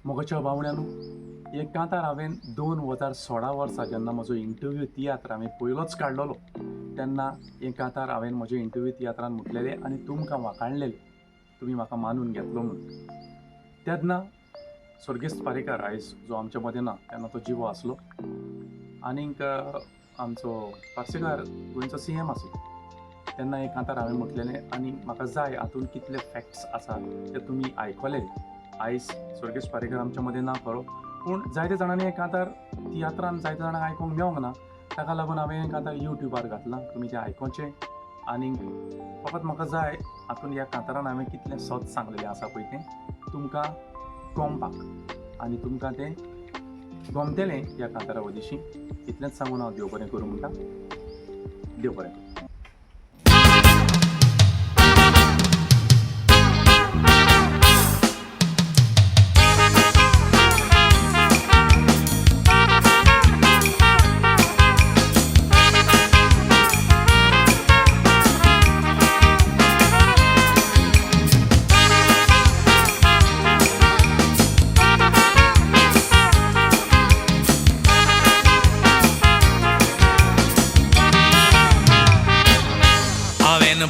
मोगाच्या भावण्यानो एक कांतार हांवें 2016 वर्सा जेन्ना म्हजो इंटरव्यू तियात्र हांवें पयलोच काडलेलो तेन्ना एक कांतार हांवें म्हजे इंटरव्यू तियात्रान म्हटलेलें आनी तुमकां वाखाणलेलें तुमी म्हाका मानून घेतलो म्हणून. तेन्ना स्वर्गेस्त पारेकार आयज जो आमच्या मदें ना तेन्ना तो जिवो आसलो आनीक आमचो पार्सेकार गोंयचो CM आसलो. तेन्ना एक कांतार हांवें म्हटलेलें आनी म्हाका जाय हातूंत कितले फॅक्ट्स आसा ते तुमी आयकले. आयज स्वर्गेस्त पारेकर आमच्या मदें ना खरो पूण जायते जाणांनी हें कांतार तियात्रान जायते जाणांक आयकूंक मेळोंक ना, ताका लागून हांवें हें कांतार युट्यूबार घातलां. तुमी तें आयकोचें आनीक फकत म्हाका जाय हातूंत ह्या कांतारान हांवें कितलें सत सांगलेलें आसा पळय तें तुमकां गमपाक आनी तुमकां तें गमतलें ह्या कांतारा वदिशीं. इतलेंच सांगून हांव देव बरें करूं म्हणटा. देव बरें करूं.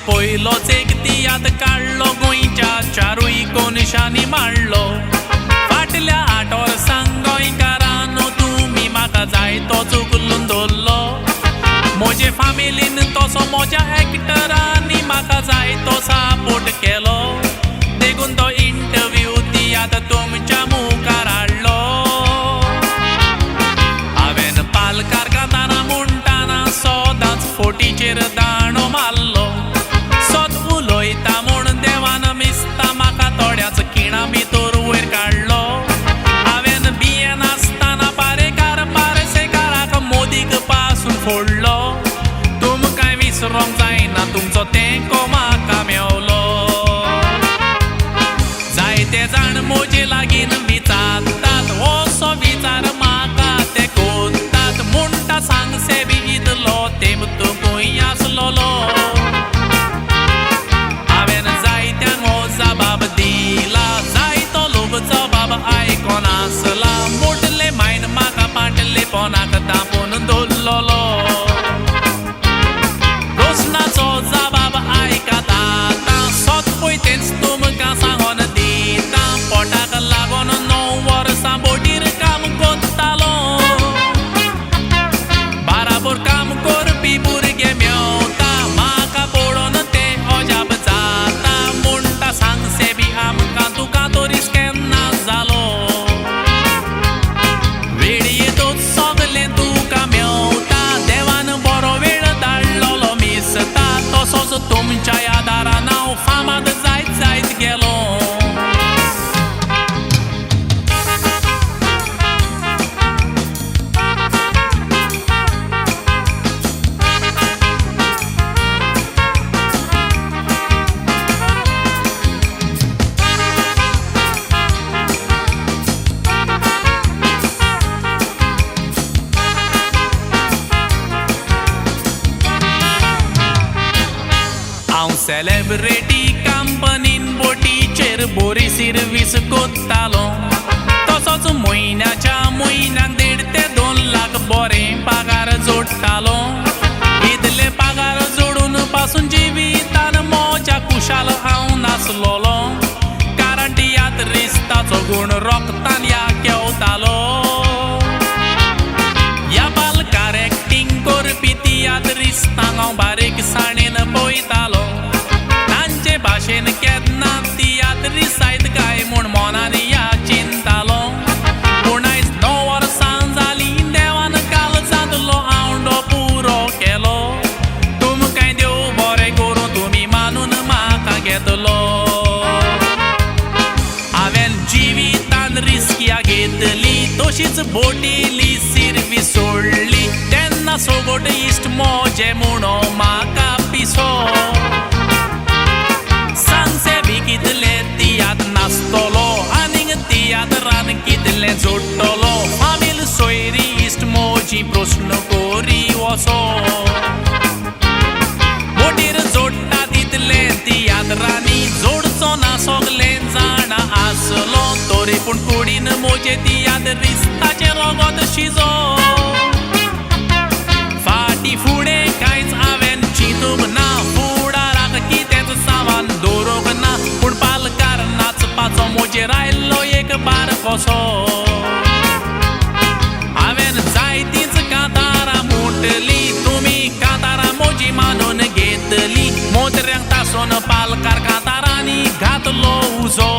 पयलोच एक तियात्र काडलो गोंयच्या चारूय कोनशांनी मांडलो. फाटल्या 8 वर्सांक गोंयकारांनो तुमी म्हाका जाय तो चुकलून दवरलो. म्हजे फामिलीन तसो म्हज्या एक्टरांनी म्हाका जाय तो सपोर्ट केलो. देखून तो इंटरव्यू तियात्र तुमच्या मुखार हाडलो. हांवें पालकार कांतारां म्हणटाना सदांच फोटीचेर दांडो मारलो. उलोयता म्हूण देवान मिसता म्हाका थोड्याच खिणा भितर वयर काडलो. हांवें बियेन आसतना पारेकार पार्सेकाराक मोदीक पासून फोडलो. तुमकां विसरोंक जायना तुमचो तेंको म्हाका मेवलो. जायते जाण म्हजे लागीं विचारतात असो विचार म्हाका ते कोत्तात. म्हणटा सांग सेबी इतलो तेंप तुकूय आसलोलो. जबाब दिला जायतो लोक जबाब आयकोन आसला. मोठले मायन म्हाका पाटले पोनाक दापून दवरलोलो. प्रस्नाचो जबाब आयकात आतां सोत पळय तेंच तुमकां सांगोन दिता. पोटाक लागून 9 वर्सां बोटीर काम कोत्तालो. बाराबर काम करपी भुरगे मेवता म्हाका पळोवन ते अजाप जाता. सांग सेबी आमकां तुका तो रिस्क केन्ना जालो. वेळ येतोच सगलें तुका मेवता. देवान बरो वेळ धाडलोलो मिसता. तसोच तुमच्या यादारान हांव फामाद जायत जायत गेलो. सेलेब्रिटी कंपनीन बोटीचेर बरी सर्वीस कोत्तालो. तसोच म्हयन्याक 1.5 ते 2 लाख बरें पगार जोडटालो. इतले पगार जोडून पासून जिवितान मोज्या कुशाल हांव नासलोलो. कारण तियात्रिस्ताचो गूण रोगतान ह्या केवतालो. ह्या बालकार एक्टिंग करपी तियात्रिस्तांक हांव बारीकसाणेन पळयतालो. भाशेन केन्ना तियात्री सायत काय म्हूण मोनान ह्या चिंतालो. पूण आयज 9 वर्सां जालीं देवान काळजांतलो आवडो पुरो केलो. तुमकांय देव बरें करूं तुमी मानून म्हाका घेतलो. हांवें जिवितान रिस्किया घेतली तशीच बोटीली सिरवी सोडली. तेन्ना सोबत इश्ट मोजे म्हणो म्हाका पिसो. कितले तियात्र नाचतलो आनीक तियात्रान कितले जोडटलो. फामील सोयरी इश्ट मोजी प्रश्न करी वचो. बोटीर जोडटा तितले तियात्रांनी जोडचो ना सगले जाणा आस नाचलो तोरी पूण कुडीन मोजे ती याद रिस्ताचे रोगोत शिजो फाटी फुडें कांयच हांवें चिंतूंक ना फुडाराक कितेंच सामान दवरूंक ना पूण पालकार नाचपाचो मोजेर आयल्लो एक बारकोसो हांवें जायतींच कांतारां मोडटली तुमी कांतारां मोजी मानून घेतली मोतऱ्यांक तासोन पालकार कांतारांनी घातलो उजो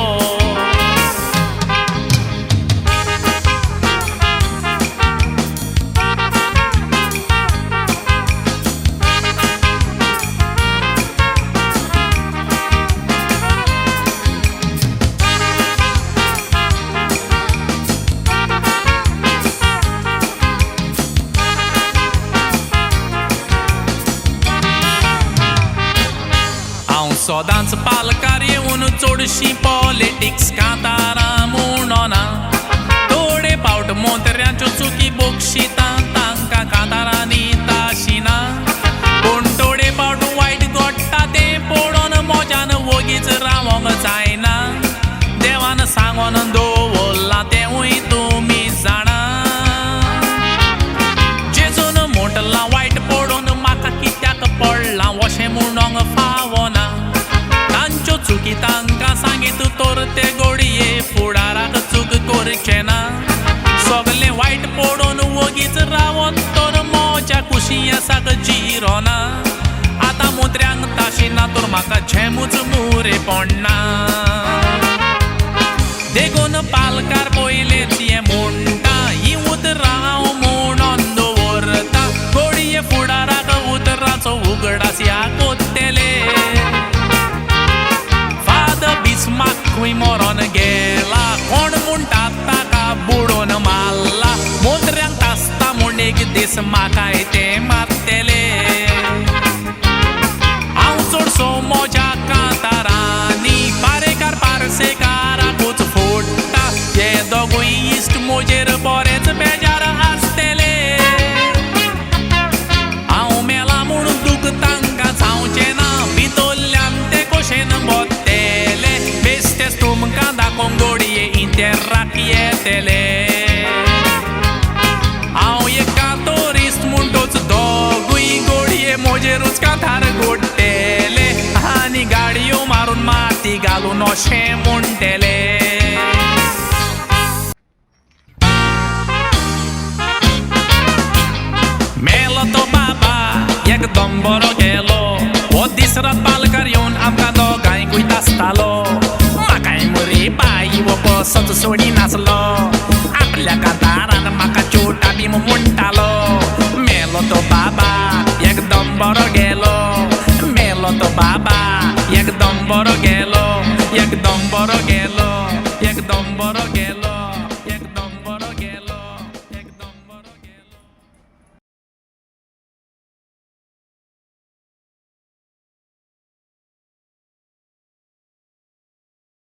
सोदांच पालकार येवन चडशी पॉलिटिक्स कांतारां म्हणना थोडे फावट मोतऱ्यांच्यो चुकी बक्षितां तांकां कांतारांनी ताशिना पूण थोडे फावट वायट घडटा तें पळोवन मोज्यान वगीच रावोंक जायना देवान सांगोन दवरलां तेंवूय तुमी जाणा जेजून म्हटलां वायट पळोवन म्हाका कित्याक पडलां अशें म्हणोंक फावना चुकी तांकां सांगीत तर ते घडये फुडाराक चूक करचे ना सगलें वायट पडोवन वगीच रावत तर मोज्या कुशियासाक जिरो ना आतां मोत्र्यांक ताशिना तर म्हाका झेमूच मुरे पडना देखून पालकार पयलेच हें म्हणटा ही उतरां हांव म्हणोन दवरता घडये फुडाराक उतराचो उगडास ह्या कोत्तेले खंय मरोन गेला कोण म्हणटा ताका बुडोवन मारला मोतऱ्यांक तासता म्हूण एक दीस म्हाकाय तें मारतेले हांव चडसो मोज्या कांतारांनी पारेकार पारसेकाराकूच फोडटा हे दोगूय इश्ट मोजेर बरेच बेजार आसतेले हांव मेला म्हूण दूख तांकां जावचें ना भितरल्यान ते कशेन बत्तेले बेश्टेच तुमकां दाखोवंक घडये इंतेराक येतेले हांव एक कांतोरिस्ट म्हणटोच दोगूय घडये मोजेरूच कांतार घोडटेले आनी गाडयो मारून माती घालून अशें म्हणटेले मेलो तो बाबा एकदम बरो गेलो हो दीस रात पालकार येवन आमकां दोगांयकूय नाचतालो म्हाकाय मरे बाई वो कसोच सोडी नाचलो आपल्या कांतारान म्हाका चोटा बी म्हणटालो मेलो तो बाबा एकदम बरो गेलो मेलो तो बाबा एकदम बरो गेलो एकदम बरो गेलो एकदम बरो